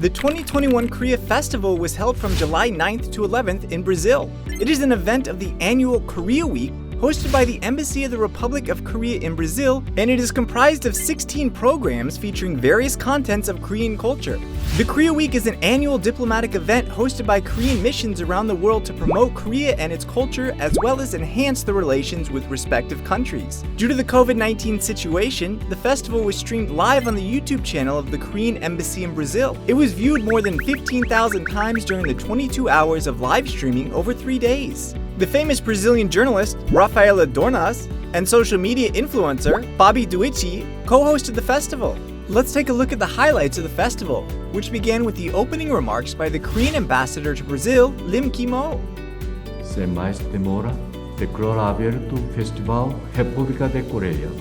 The 2021 Korea Festival was held from July 9th to 11th in Brazil. It is an event of the annual Korea Week hosted by the Embassy of the Republic of Korea in Brazil, and it is comprised of 16 programs featuring various contents of Korean culture. The Korea Week is an annual diplomatic event hosted by Korean missions around the world to promote Korea and its culture as well as enhance the relations with respective countries. Due to the COVID-19 situation, the festival was streamed live on the YouTube channel of the Korean Embassy in Brazil. It was viewed more than 15,000 times during the 22 hours of live streaming over 3 days. The famous Brazilian journalist Rafaela Dornas and social media influencer Bobby Duichi co-hosted the festival. Let's take a look at the highlights of the festival, which began with the opening remarks by the Korean ambassador to Brazil, Lim Kim-ho. Sem mais demora, declaro aberto o Festival República de Coreia.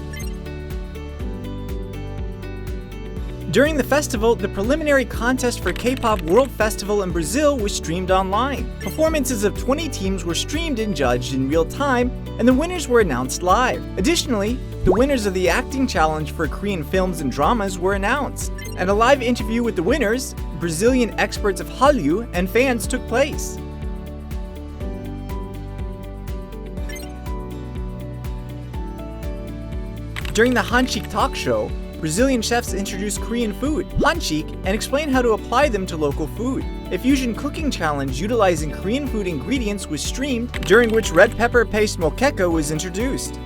During the festival, the preliminary contest for K-pop World Festival in Brazil was streamed online. Performances of 20 teams were streamed and judged in real time, and the winners were announced live. Additionally, the winners of the acting challenge for Korean films and dramas were announced, and a live interview with the winners, Brazilian experts of Hallyu, and fans took place. During the Hansik talk show, Brazilian chefs introduced Korean food, Hansik, and explained how to apply them to local food. A fusion cooking challenge utilizing Korean food ingredients was streamed, during which red pepper paste mokkeka was introduced.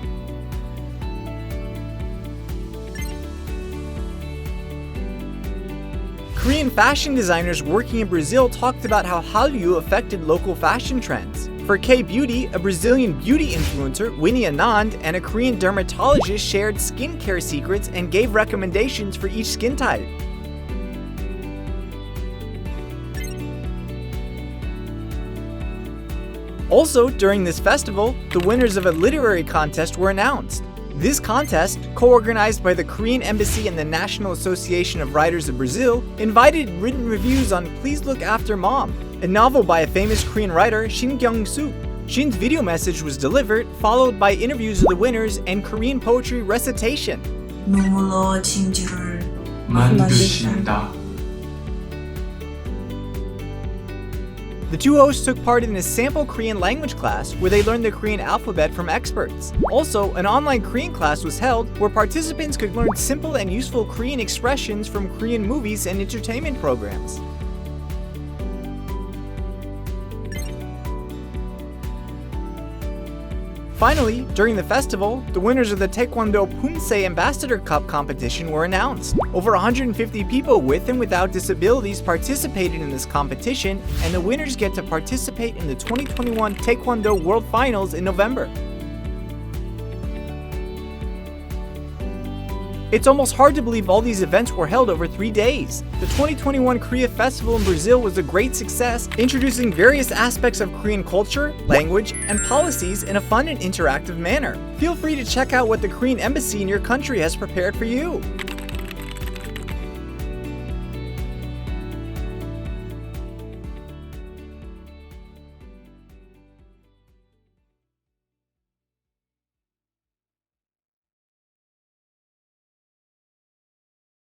Korean fashion designers working in Brazil talked about how Hallyu affected local fashion trends. For K-Beauty, a Brazilian beauty influencer, Winnie Anand, and a Korean dermatologist shared skincare secrets and gave recommendations for each skin type. Also, during this festival, the winners of a literary contest were announced. This contest, co-organized by the Korean Embassy and the National Association of Writers of Brazil, invited written reviews on Please Look After Mom, a novel by a famous Korean writer, Shin Kyung-suk. Shin's video message was delivered, followed by interviews of the winners and Korean poetry recitation. 눈물로 진주를 만드신다. The two hosts took part in a sample Korean language class where they learned the Korean alphabet from experts. Also, an online Korean class was held where participants could learn simple and useful Korean expressions from Korean movies and entertainment programs. Finally, during the festival, the winners of the Taekwondo Poomsae Ambassador Cup competition were announced. Over 150 people with and without disabilities participated in this competition, and the winners get to participate in the 2021 Taekwondo World Finals in November. It's almost hard to believe all these events were held over 3 days. The 2021 Korea Festival in Brazil was a great success, introducing various aspects of Korean culture, language, and policies in a fun and interactive manner. Feel free to check out what the Korean Embassy in your country has prepared for you.